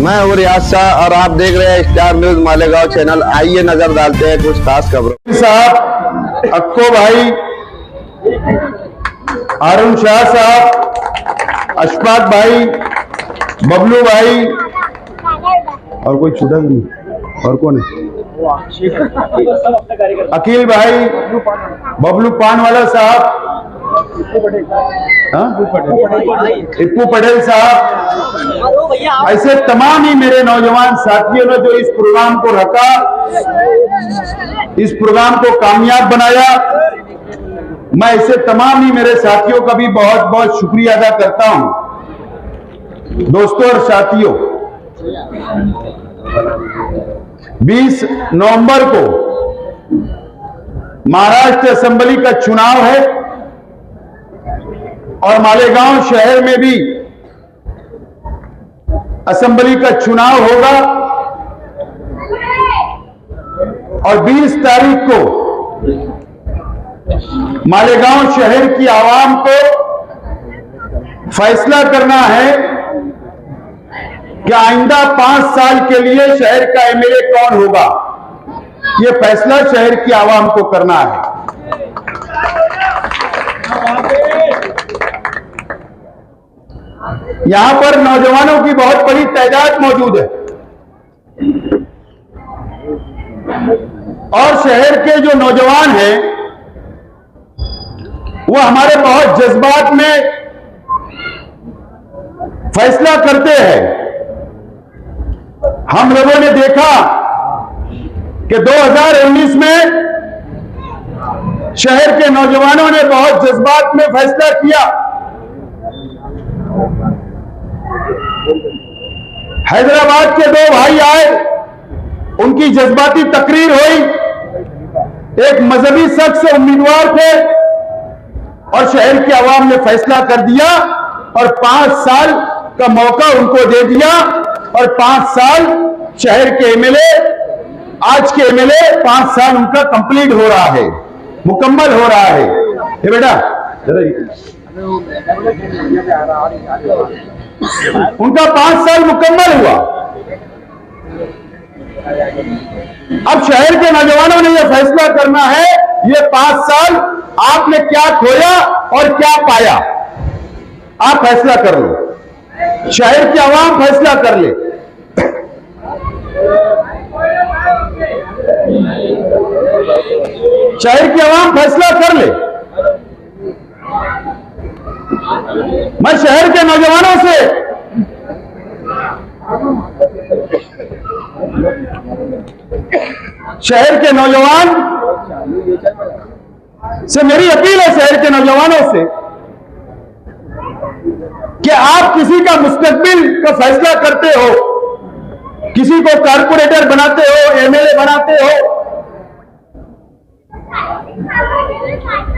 मैं हूँ रियाज शाह और आप देख रहे हैं स्टार न्यूज मालेगांव चैनल। आइए नजर डालते हैं कुछ खास खबरों। साहब, अक्को भाई, अरुण शाह साहब, अशफाक भाई, बबलू भाई और कोई छूटा नहीं, और कौन है? अकील भाई, बबलू पानवाला साहब, इप्पू पटेल साहब, ऐसे तमाम ही मेरे नौजवान साथियों ने जो इस प्रोग्राम को रखा, इस प्रोग्राम को कामयाब बनाया, मैं ऐसे तमाम ही मेरे साथियों का भी बहुत बहुत शुक्रिया अदा करता हूं। दोस्तों और साथियों, 20 नवंबर को महाराष्ट्र असेंबली का चुनाव है और मालेगांव शहर में भी असेंबली का चुनाव होगा और 20 तारीख को मालेगांव शहर की आवाम को फैसला करना है कि आइंदा 5 साल के लिए शहर का एमएलए कौन होगा। यह फैसला शहर की आवाम को करना है। यहां पर नौजवानों की बहुत बड़ी तादाद मौजूद है और शहर के जो नौजवान हैं वो हमारे बहुत जज्बात में फैसला करते हैं। हम लोगों ने देखा कि 2019 में शहर के नौजवानों ने बहुत जज्बात में फैसला किया। हैदराबाद के 2 भाई आए, उनकी जज्बाती तकरीर हुई। एक मजहबी शख्स उम्मीदवार थे और शहर की आवाम ने फैसला कर दिया और 5 साल का मौका उनको दे दिया और 5 साल शहर के एमएलए, आज के एमएलए 5 साल उनका कंप्लीट हो रहा है, मुकम्मल हो रहा है। ये बेटा उनका 5 साल मुकम्मल हुआ। अब शहर के नौजवानों ने यह फैसला करना है, ये 5 साल आपने क्या खोया और क्या पाया। आप फैसला कर लो, शहर की आवाम फैसला कर ले। शहर की आवाम फैसला कर ले। मैं शहर के नौजवानों से मेरी अपील है, शहर के नौजवानों से, कि आप किसी का मुस्तकबिल का फैसला करते हो, किसी को कारपोरेटर बनाते हो, एमएलए बनाते हो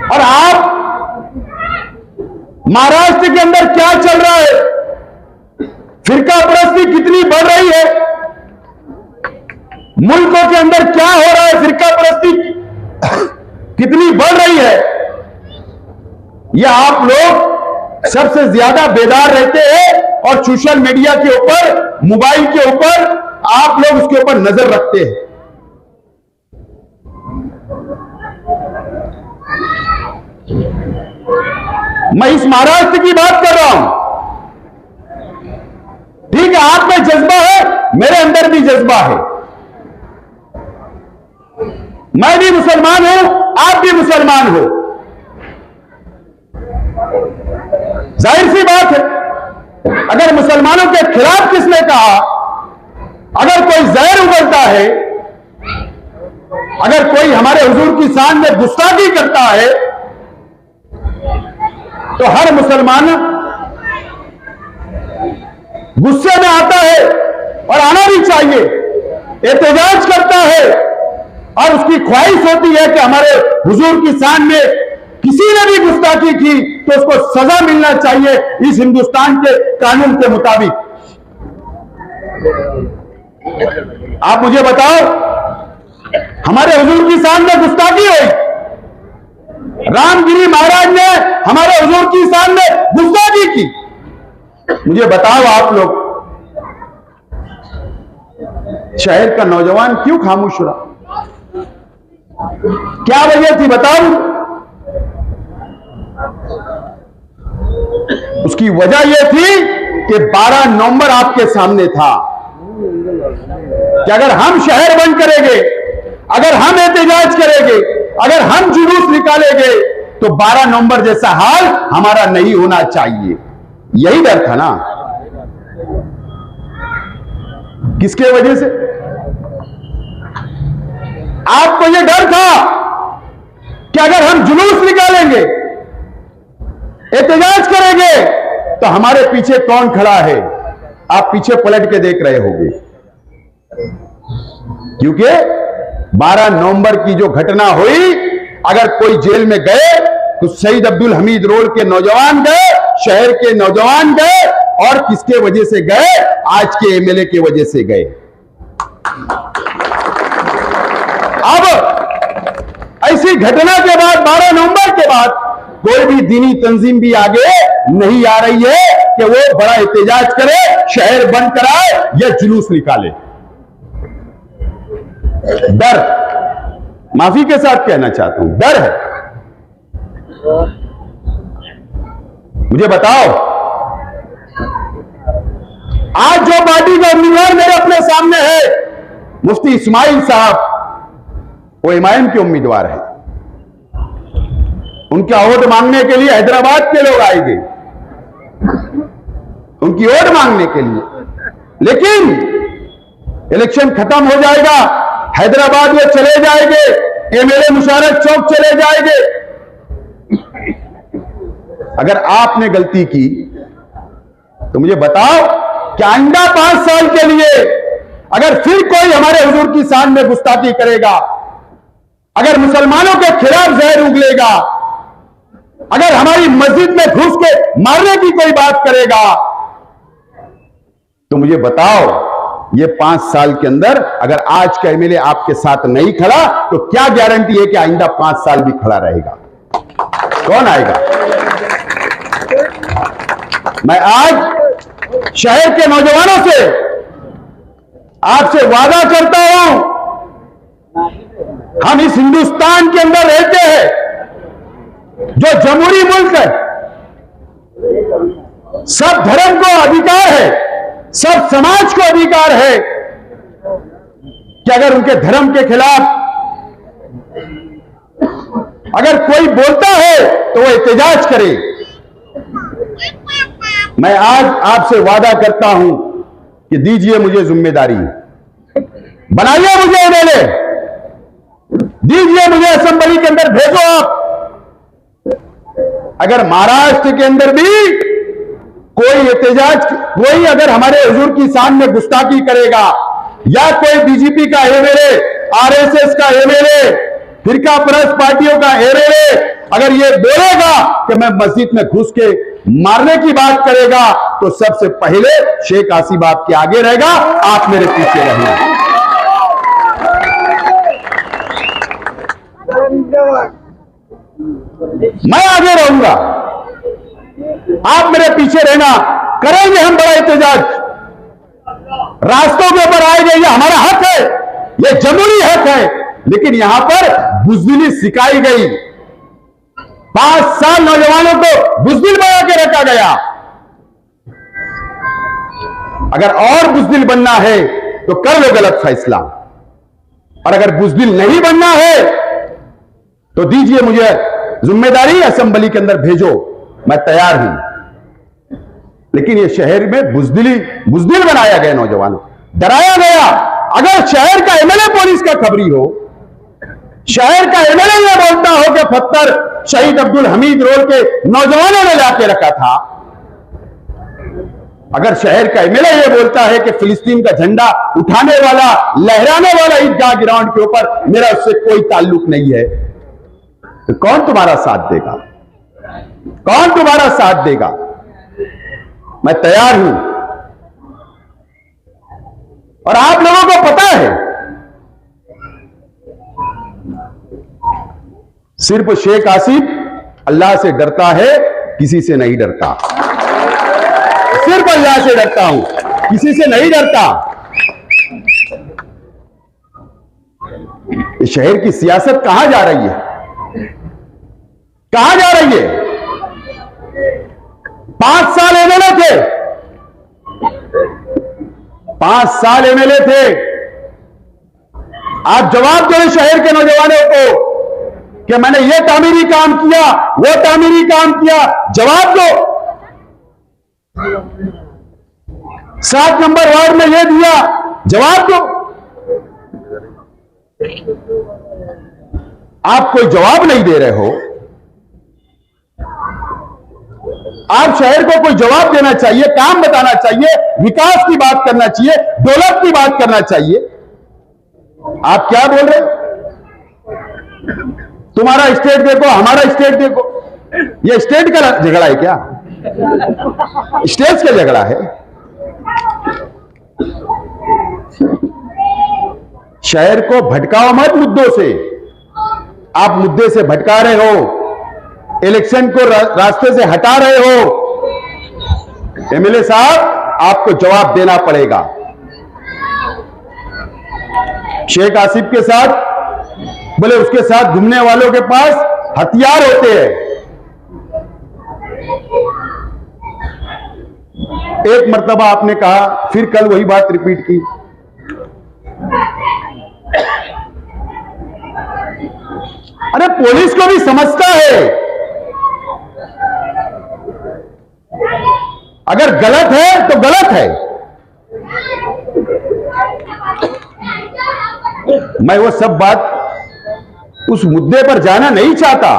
और आप महाराष्ट्र के अंदर क्या चल रहा है, फिरका परस्ती कितनी बढ़ रही है, मुल्कों के अंदर क्या हो रहा है, फिरका परस्ती कितनी बढ़ रही है, यह आप लोग सबसे ज्यादा बेदार रहते हैं और सोशल मीडिया के ऊपर, मोबाइल के ऊपर आप लोग उसके ऊपर नजर रखते हैं। मैं इस महाराष्ट्र की बात कर रहा हूं। ठीक है, आप में जज्बा है, मेरे अंदर भी जज्बा है। मैं भी मुसलमान हूं, आप भी मुसलमान हो। जाहिर सी बात है, अगर मुसलमानों के खिलाफ किसने कहा, अगर कोई जहर उगलता है, अगर कोई हमारे हुजूर की शान में गुस्ताखी करता है, तो हर मुसलमान गुस्से में आता है और आना भी चाहिए, एहतजाज करता है और उसकी ख्वाहिश होती है कि हमारे हुजूर की शान में किसी ने भी गुस्ताखी की तो उसको सजा मिलना चाहिए इस हिंदुस्तान के कानून के मुताबिक। आप मुझे बताओ, हमारे हुजूर की शान में गुस्ताखी हुई, रामगिरी महाराज ने हमारे हुजूर की शान में गुस्ताखी की, मुझे बताओ आप लोग, शहर का नौजवान क्यों खामोश रहा? क्या वजह थी बताऊं? उसकी वजह यह थी कि 12 नवंबर आपके सामने था कि अगर हम शहर बंद करेंगे, अगर हम एहतजाज करेंगे, अगर हम जुलूस निकालेंगे तो 12 नवंबर जैसा हाल हमारा नहीं होना चाहिए। यही डर था ना। किसके वजह से? आपको यह डर था कि अगर हम जुलूस निकालेंगे, एहतजाज करेंगे तो हमारे पीछे कौन खड़ा है। आप पीछे पलट के देख रहे होंगे, क्योंकि 12 नवंबर की जो घटना हुई, अगर कोई जेल में गए तो शहीद अब्दुल हमीद रोड के नौजवान गए, शहर के नौजवान गए, और किसके वजह से गए? आज के एमएलए की वजह से गए। अब ऐसी घटना के बाद 12 नवंबर के बाद कोई भी दीनी तंजीम भी आगे नहीं आ रही है कि वो बड़ा एहतजाज करे, शहर बंद कराए या जुलूस निकाले। डर, माफी के साथ कहना चाहता हूं, डर है। मुझे बताओ, आज जो पार्टी का उम्मीदवार मेरे अपने सामने है, मुफ्ती इस्माइल साहब, वो एमआईएम के उम्मीदवार है। उनका वोट मांगने के लिए हैदराबाद के लोग आएंगे, उनकी वोट मांगने के लिए। लेकिन इलेक्शन खत्म हो जाएगा, हैदराबाद में चले जाएंगे, एमएलए मुशारफ चौक चले जाएंगे। अगर आपने गलती की तो मुझे बताओ कि आइंदा 5 साल के लिए अगर फिर कोई हमारे हुजूर की शान में गुस्ताखी करेगा, अगर मुसलमानों के खिलाफ जहर उगलेगा, अगर हमारी मस्जिद में घुस के मारने की कोई बात करेगा, तो मुझे बताओ, ये 5 साल के अंदर अगर आज का एमएलए आपके साथ नहीं खड़ा तो क्या गारंटी है कि आइंदा 5 साल भी खड़ा रहेगा? कौन आएगा? मैं आज शहर के नौजवानों से आपसे वादा करता हूं, हम इस हिंदुस्तान के अंदर रहते हैं जो जमहूरी मुल्क है, सब धर्म को अधिकार है, सब समाज को अधिकार है कि अगर उनके धर्म के खिलाफ अगर कोई बोलता है तो वो एहतजाज करे। मैं आज आपसे वादा करता हूं कि दीजिए मुझे जिम्मेदारी, बनाइए मुझे एमएलए, दीजिए मुझे असेंबली के अंदर भेजो आप। अगर महाराष्ट्र के अंदर भी कोई एहतजाज, कोई अगर हमारे हुजूर की शान में गुस्ताखी करेगा, या कोई बीजेपी का एमएलए, आरएसएस का एमएलए, फिरका परस्त पार्टियों का एमएलए अगर ये बोलेगा कि मैं मस्जिद में घुस के मारने की बात करेगा, तो सबसे पहले शेख आसिफ आपके आगे रहेगा, आप मेरे पीछे रहना। मैं आगे रहूंगा, आप मेरे पीछे रहना। करेंगे हम बड़ा एहतजाज, रास्तों के ऊपर आएंगे, ये हमारा हक है, ये जमहूरी हक है। लेकिन यहां पर बुज़दिली सिखाई गई, 5 साल नौजवानों को बुज़दिल बना के रखा गया। अगर और बुज़दिल बनना है तो कर लो गलत फैसला, और अगर बुज़दिल नहीं बनना है तो दीजिए मुझे जिम्मेदारी, असेंबली के अंदर भेजो, मैं तैयार हूं। लेकिन ये शहर में बुज़दिल बनाया गया, नौजवानों डराया गया। अगर शहर का एमएलए पुलिस का खबरी हो, शहर का एमएलए यह बोलता हो कि पत्थर शहीद अब्दुल हमीद रोड के नौजवानों ने लाके रखा था, अगर शहर का एमएलए यह बोलता है कि फिलिस्तीन का झंडा उठाने वाला, लहराने वाला ईदगाह ग्राउंड के ऊपर मेरा उससे कोई ताल्लुक नहीं है, तो कौन तुम्हारा साथ देगा? कौन तुम्हारा साथ देगा? मैं तैयार हूं। और आप लोगों को पता है, सिर्फ शेख आसिफ अल्लाह से डरता है, किसी से नहीं डरता। सिर्फ अल्लाह से डरता हूं, किसी से नहीं डरता। इस शहर की सियासत कहां जा रही है? कहां जा रही है? 5 साल एमएलए थे, 5 साल एमएलए थे। आप जवाब दो शहर के नौजवानों को कि मैंने ये तामीरी काम किया, वो तामीरी काम किया। जवाब दो। 7 नंबर वार्ड में ये दिया, जवाब दो। आप कोई जवाब नहीं दे रहे हो। आप शहर को कोई जवाब देना चाहिए, काम बताना चाहिए, विकास की बात करना चाहिए, डेवलप की बात करना चाहिए। आप क्या बोल रहे हो? तुम्हारा स्टेट देखो, हमारा स्टेट देखो। ये स्टेट का झगड़ा है क्या? स्टेट का झगड़ा है। शहर को भटकाओ मत मुद्दों से। आप मुद्दे से भटका रहे हो, इलेक्शन को रास्ते से हटा रहे हो। एमएलए साहब, आपको जवाब देना पड़ेगा। शेख आसिफ के साथ बोले उसके साथ घूमने वालों के पास हथियार होते हैं। एक मर्तबा आपने कहा, फिर कल वही बात रिपीट की। अरे पुलिस को भी समझता है, अगर गलत है तो गलत है। मैं वो सब बात, उस मुद्दे पर जाना नहीं चाहता।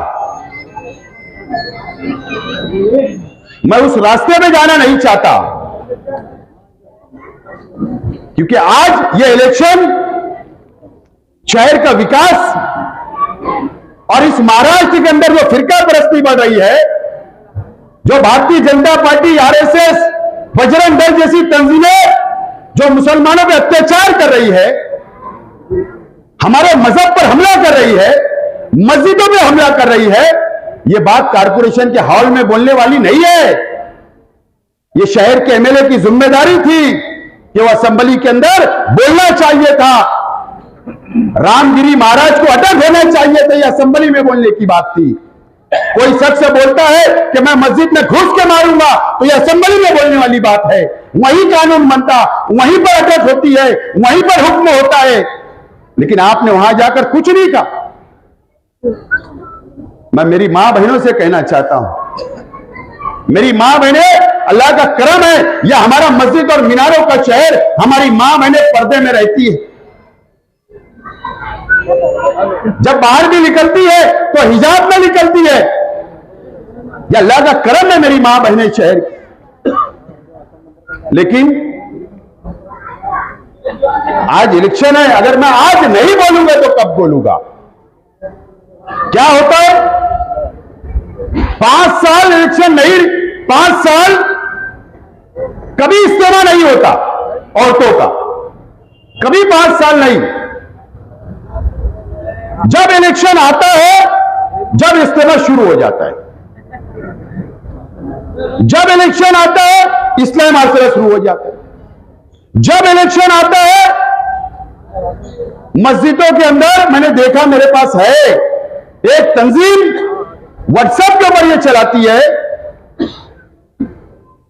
मैं उस रास्ते में जाना नहीं चाहता, क्योंकि आज ये इलेक्शन शहर का विकास और इस महाराष्ट्र के अंदर जो फिरका परस्ती बढ़ रही है, जो भारतीय जनता पार्टी, आरएसएस, बजरंग दल जैसी तंजीमें जो मुसलमानों पे अत्याचार कर रही है, हमारे मजहब पर हमला कर रही है, मस्जिदों पे हमला कर रही है, यह बात कारपोरेशन के हॉल में बोलने वाली नहीं है। यह शहर के एमएलए की जिम्मेदारी थी कि वह असेंबली के अंदर बोलना चाहिए था। रामगिरी महाराज को अटक होना चाहिए था, यह असेंबली में बोलने की बात थी। कोई शख्स बोलता है कि मैं मस्जिद में घुस के मारूंगा, तो यह असेंबली में बोलने वाली बात है। वहीं कानून बनता, वहीं पर अटक होती है, वहीं पर हुक्म होता है। लेकिन आपने वहां जाकर कुछ नहीं कहा। मैं मेरी मां बहनों से कहना चाहता हूं, मेरी मां बहनें, अल्लाह का करम है, यह हमारा मस्जिद और मीनारों का शहर, हमारी मां बहनें पर्दे में रहती है। जब बाहर भी निकलती है तो हिजाब में निकलती है। यह अल्लाह का करम है मेरी मां बहनें शहर की। लेकिन आज इलेक्शन है, अगर मैं आज नहीं बोलूंगा तो कब बोलूंगा? क्या होता है? 5 साल इलेक्शन नहीं, 5 साल कभी इस्तेमाल नहीं होता औरतों का, कभी 5 साल नहीं। जब इलेक्शन आता है, जब इस्तेमाल शुरू हो जाता है। जब इलेक्शन आता है, इस्लाम मार्शल शुरू हो जाता है। जब इलेक्शन आता है, मस्जिदों के अंदर मैंने देखा, मेरे पास है एक तंजीम व्हाट्सएप के ऊपर यह चलाती है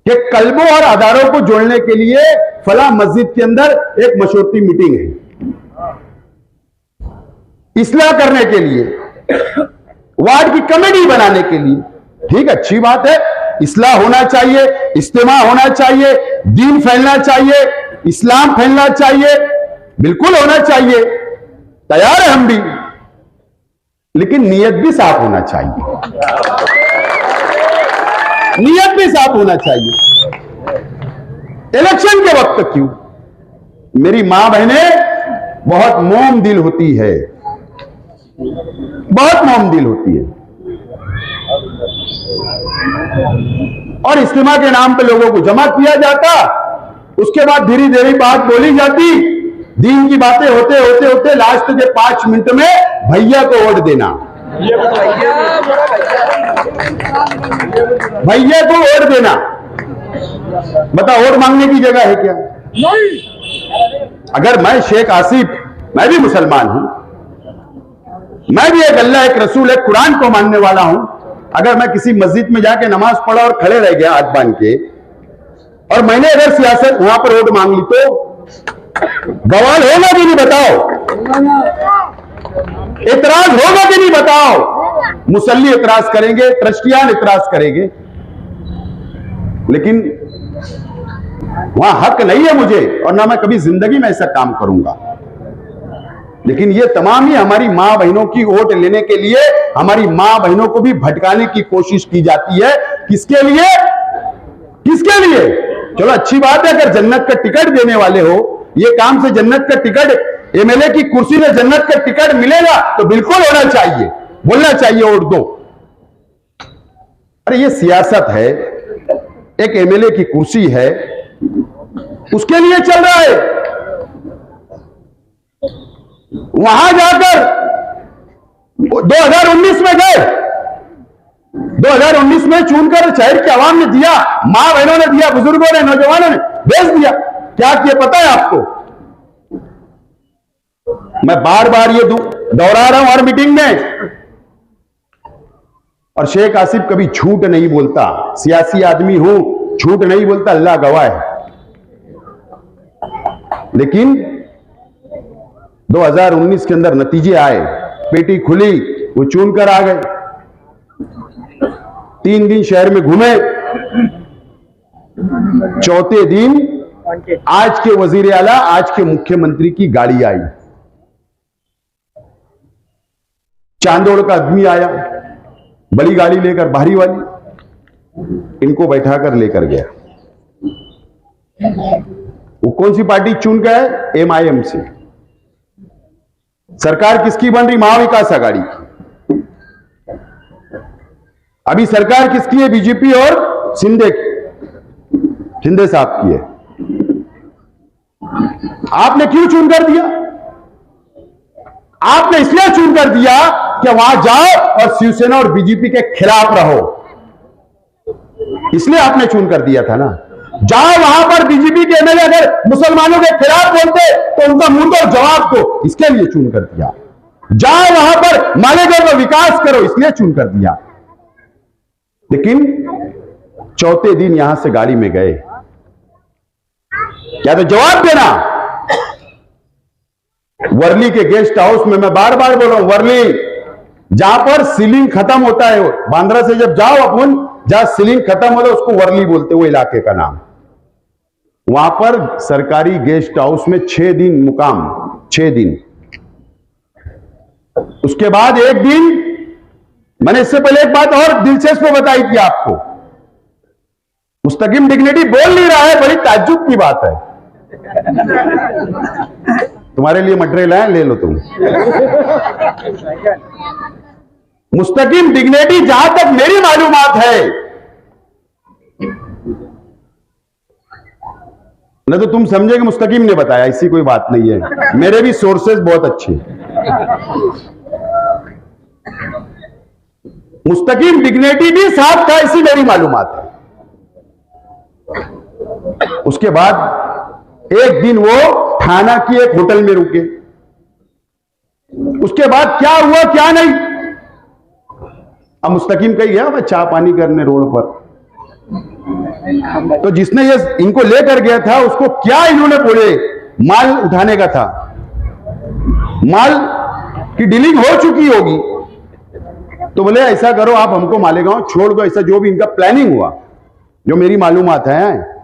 कि कल्बों और अदारों को जोड़ने के लिए फला मस्जिद के अंदर एक मशवरती मीटिंग है, इस्लाह करने के लिए, वार्ड की कमेटी बनाने के लिए। ठीक, अच्छी बात है, इस्लाह होना चाहिए, इज्तिमा होना चाहिए, दीन फैलना चाहिए, इस्लाम फैलना चाहिए, बिल्कुल होना चाहिए, तैयार है हम भी। लेकिन नीयत भी साफ होना चाहिए, नीयत भी साफ होना चाहिए। इलेक्शन के वक्त क्यों? मेरी मां बहनें बहुत मोम दिल होती है, बहुत मोम दिल होती है, और इज्तिमा के नाम पे लोगों को जमा किया जाता, उसके बाद धीरे धीरे बात बोली जाती, दीन की बातें होते होते होते लास्ट के 5 मिनट में भैया को वोट देना, भैया को वोट देना। बता, वोट मांगने की जगह है क्या? अगर मैं शेख आसिफ, मैं भी मुसलमान हूं, मैं भी एक अल्लाह, एक रसूल, एक कुरान को मानने वाला हूं। अगर मैं किसी मस्जिद में जाके नमाज पढ़ा और खड़े रह गया हाथ बांध के, और मैंने अगर सियासत वहां पर वोट मांग ली, तो बवाल होगा कि नहीं बताओ? इतराज होगा कि नहीं बताओ? मुसल्ली इतराज करेंगे, ट्रस्टियान इतराज करेंगे, लेकिन वहां हक नहीं है मुझे, और ना मैं कभी जिंदगी में ऐसा काम करूंगा। लेकिन ये तमाम ही हमारी मां बहनों की वोट लेने के लिए, हमारी मां बहनों को भी भटकाने की कोशिश की जाती है। किसके लिए? किसके लिए? चलो अच्छी बात है, अगर जन्नत का टिकट देने वाले हो, ये काम से जन्नत का टिकट, एमएलए की कुर्सी से जन्नत का टिकट मिलेगा तो बिल्कुल होना चाहिए, बोलना चाहिए वोट दो। अरे ये सियासत है, एक एमएलए की कुर्सी है, उसके लिए चल रहा है। वहां जाकर 2019 में गए, 2019 में चुनकर शहर की आवाम ने दिया, मां बहनों ने दिया, बुजुर्गों ने, नौजवानों ने भेज दिया। क्या किया पता है आपको? मैं बार बार ये दोहरा रहा हूं हर मीटिंग में, और शेख आसिफ कभी झूठ नहीं बोलता, सियासी आदमी हूं, झूठ नहीं बोलता, अल्लाह गवाह है। लेकिन 2019 के अंदर नतीजे आए, पेटी खुली, वो चुनकर आ गए। 3 दिन शहर में घूमे, चौथे दिन आज के वजीर आला, आज के मुख्यमंत्री की गाड़ी आई, चांदोड़ का आदमी आया, बड़ी गाड़ी लेकर, भारी वाली, इनको बैठाकर लेकर गया। वो कौन सी पार्टी चुन के है? एमआईएम से। सरकार किसकी बन रही? महाविकास आघाड़ी की। अभी सरकार किसकी है? बीजेपी और शिंदे साहब की है। आपने क्यों चुन कर दिया? आपने इसलिए चुन कर दिया कि वहां जाओ और शिवसेना और बीजेपी के खिलाफ रहो, इसलिए आपने चुन कर दिया था ना। जाओ वहां पर बीजेपी के एमएलए अगर मुसलमानों के खिलाफ बोलते तो उनका मुंह तोड़ जवाब दो, इसके लिए चुन कर दिया। जाओ वहां पर मालेगांव का विकास करो, इसलिए चुन कर दिया। लेकिन चौथे दिन यहां से गाड़ी में गए, क्या तो जवाब देना। वर्ली के गेस्ट हाउस में, मैं बार बार बोल रहा हूं, वर्ली जहां पर सीलिंग खत्म होता है, बांद्रा से जब जाओ अपन, जहां सीलिंग खत्म होता है उसको वर्ली बोलते, वो इलाके का नाम। वहां पर सरकारी गेस्ट हाउस में 6 दिन मुकाम, 6 दिन। उसके बाद एक दिन, मैंने इससे पहले एक बात और दिलचस्प बताई थी आपको, मुस्तकीम डिग्निटी बोल नहीं रहा है, बड़ी ताज्जुब की बात है। तुम्हारे लिए मटेरियल है, ले लो तुम। मुस्तकीम डिग्निटी, जहां तक मेरी मालूमात है, न तो तुम समझे कि मुस्तकीम ने बताया, ऐसी कोई बात नहीं है, मेरे भी सोर्सेज बहुत अच्छे। मुस्तकीम डिग्निटी भी साथ था, ऐसी मेरी मालूमात है। उसके बाद एक दिन वो थाना की एक होटल में रुके। उसके बाद क्या हुआ क्या नहीं, अब मुस्तकीम कहीं गया मैं चाय पानी करने रोड पर, तो जिसने ये इनको लेकर गया था उसको क्या इन्होंने बोले, माल उठाने का था, माल की डीलिंग हो चुकी होगी, तो बोले ऐसा करो आप हमको मालेगांव छोड़ दो, ऐसा जो भी इनका प्लानिंग हुआ, जो मेरी मालूमात है।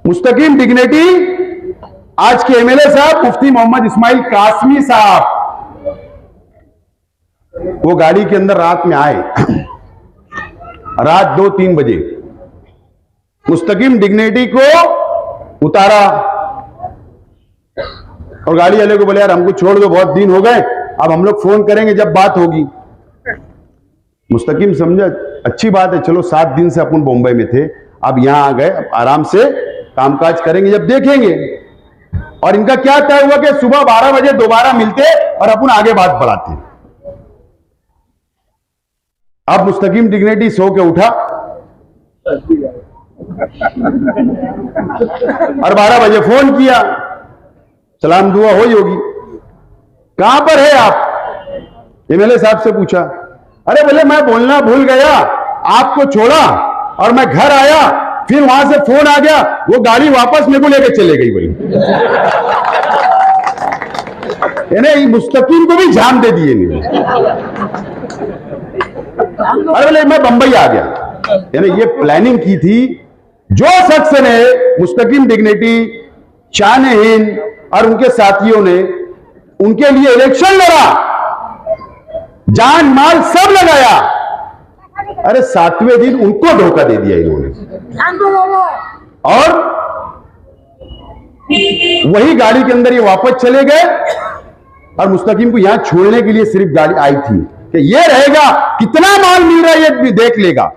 मुस्तकीम डिग्निटी आज के एमएलए साहब मुफ्ती मोहम्मद इस्माइल कासमी साहब, वो गाड़ी के अंदर रात में आए, रात 2-3 बजे। मुस्तकीम डिग्निटी को उतारा और गाड़ी वाले को बोले यार हमको छोड़ दो, बहुत दिन हो गए, अब हम लोग फोन करेंगे जब बात होगी। मुस्तकीम समझा अच्छी बात है, चलो 7 दिन से अपन बॉम्बे में थे, अब यहां आ गए, अब आराम से कामकाज करेंगे जब देखेंगे। और इनका क्या तय हुआ कि सुबह 12 बजे दोबारा मिलते और अपन आगे बात बढ़ाते। अब मुस्तकीम डिग्निटी सो के उठा और 12 बजे फोन किया, सलाम दुआ हुई होगी, कहां पर है आप? एमएलए साहब से पूछा, अरे बोले मैं बोलना भूल गया, आपको छोड़ा और मैं घर आया, फिर वहां से फोन आ गया, वो गाड़ी वापस मेरे को लेके चले गई। बोली इन्हें मुस्तकीम को भी जान दे दिए नहीं। अरे बोले मैं बंबई आ गया। यानी ये प्लानिंग की थी। जो शख्स ने मुस्तकीम डिग्निटी, शान-ए-हिंद और उनके साथियों ने उनके लिए इलेक्शन लड़ा, जान माल सब लगाया, अरे 7वें दिन उनको धोखा दे दिया इन्होंने। और वही गाड़ी के अंदर ये वापस चले गए और मुस्तकीम को यहां छोड़ने के लिए सिर्फ गाड़ी आई थी कि ये रहेगा, कितना माल मिल रहा है ये भी देख लेगा।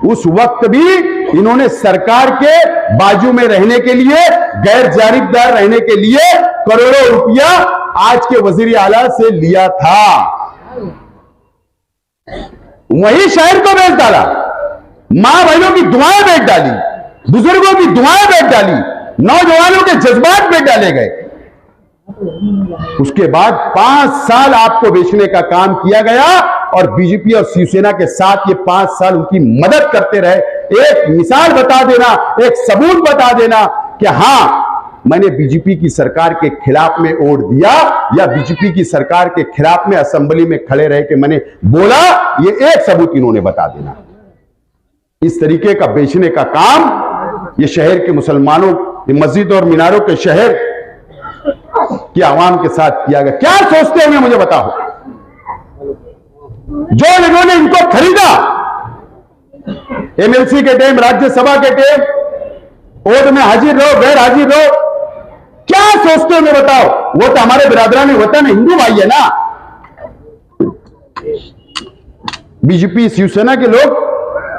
उस वक्त भी इन्होंने सरकार के बाजू में रहने के लिए, गैर जानिबदार रहने के लिए करोड़ों रुपया आज के वजीर आला से लिया था। वही शहर को बेच डाला, मां बहनों की दुआएं बेच डाली, बुजुर्गों की दुआएं बेच डाली, नौजवानों के जज्बात बेच डाले गए। उसके बाद 5 साल आपको बेचने का काम किया गया और बीजेपी और शिवसेना के साथ ये 5 साल उनकी मदद करते रहे। एक मिसाल बता देना, एक सबूत बता देना कि हां मैंने बीजेपी की सरकार के खिलाफ में वोट दिया या बीजेपी की सरकार के खिलाफ में असेंबली में खड़े रहे कि मैंने बोला, ये एक सबूत इन्होंने बता देना। इस तरीके का बेचने का काम ये शहर के मुसलमानों, मस्जिद और मीनारों के शहर की आवाम के साथ किया गया। क्या सोचते होंगे मुझे बताओ। जो लोगों ने इनको खरीदा, एमएलसी के टाइम, राज्यसभा के टाइम, ओद में हाजिर रहो, गैर हाजिर रहो, क्या सोचते होंगे बताओ। वो तो हमारे बिरादरान वतन हिंदू भाई है ना। बीजेपी शिवसेना के लोग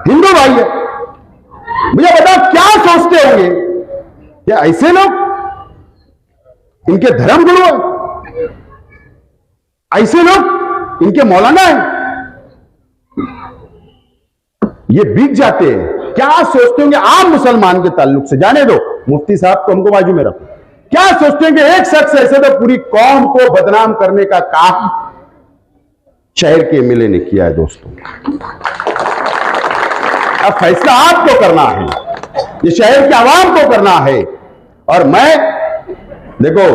हिंदू भाई है। मुझे बताओ क्या सोचते होंगे। क्या ऐसे लोग इनके धर्म गुरु हैं? ऐसे लोग इनके मौलाना हैं? ये बिक जाते हैं। क्या सोचते होंगे आम मुसलमान के ताल्लुक से? जाने दो, मुफ्ती साहब को हमको बाजू में रखो। क्या सोचते हैं कि एक शख्स ऐसे तो पूरी कौम को बदनाम करने का काम शहर के एमएलए ने किया है। दोस्तों, अब फैसला आपको करना है, ये शहर के आवाम को करना है। और मैं देखो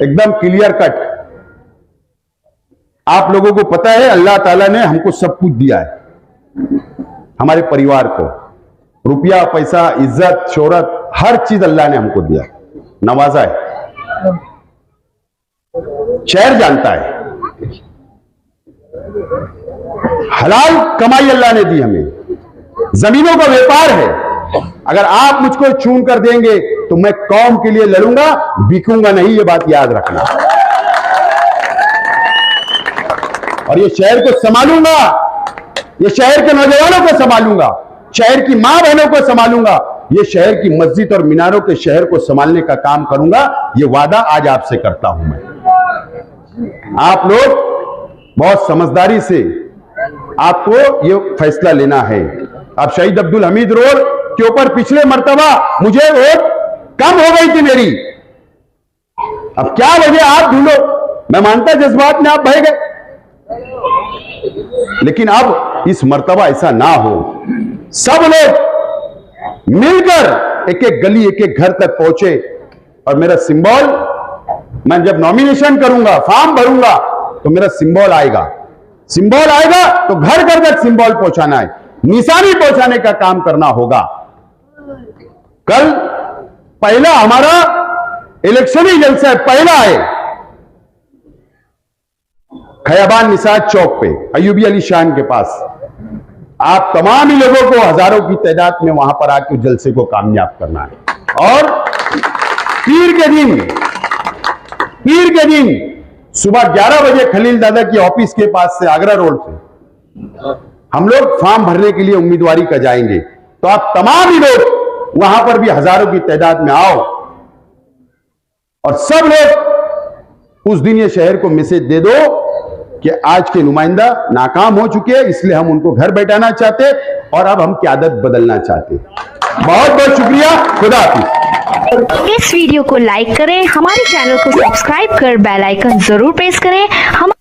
एकदम क्लियर कट, आप लोगों को पता है अल्लाह ताला ने हमको सब कुछ दिया है, हमारे परिवार को, रुपया, पैसा, इज्जत, शोहरत, हर चीज अल्लाह ने हमको दिया, नवाजा है। शहर जानता है हलाल कमाई अल्लाह ने दी हमें, जमीनों का व्यापार है। अगर आप मुझको चून कर देंगे तो मैं कौम के लिए लड़ूंगा, बिकूंगा नहीं, ये बात याद रखना। और ये शहर को संभालूंगा, ये शहर के नौजवानों को संभालूंगा, शहर की मां बहनों को संभालूंगा, ये शहर की मस्जिद और मीनारों के शहर को संभालने का काम करूंगा। ये वादा आज आपसे करता हूं मैं। आप लोग बहुत समझदारी से आपको ये फैसला लेना है। अब शहीद अब्दुल हमीद रोड के ऊपर पिछले मर्तबा मुझे वोट कम हो गई थी मेरी, अब क्या वजह आप ढूंढो। मैं मानता जज्बात में आप बह गए, लेकिन अब इस मर्तबा ऐसा ना हो। सब लोग मिलकर एक एक गली, एक एक घर तक पहुंचे और मेरा सिंबल, मैं जब नॉमिनेशन करूंगा, फॉर्म भरूंगा, तो मेरा सिंबल आएगा। सिंबल आएगा तो घर घर तक सिंबल पहुंचाना है, निशानी पहुंचाने का काम करना होगा। कल पहला हमारा इलेक्शनी जलसा है, पहला है खयाबान निसाद चौक पे, अयूबी अली शान के पास। आप तमाम ही लोगों को हजारों की तादाद में वहां पर आकर जलसे को कामयाब करना है। और पीर के दिन सुबह 11 बजे खलील दादा की ऑफिस के पास से, आगरा रोड से, हम लोग फॉर्म भरने के लिए उम्मीदवारी का जाएंगे। तो आप तमाम ही लोग वहां पर भी हजारों की तादाद में आओ और सब लोग उस दिन ये शहर को मैसेज दे दो कि आज के नुमाइंदा नाकाम हो चुके हैं, इसलिए हम उनको घर बैठाना चाहते और अब हम क़यादत बदलना चाहते। बहुत बहुत शुक्रिया, खुदा हाफिज। इस वीडियो को लाइक करें, हमारे चैनल को सब्सक्राइब कर बेल आइकन जरूर प्रेस करें। हम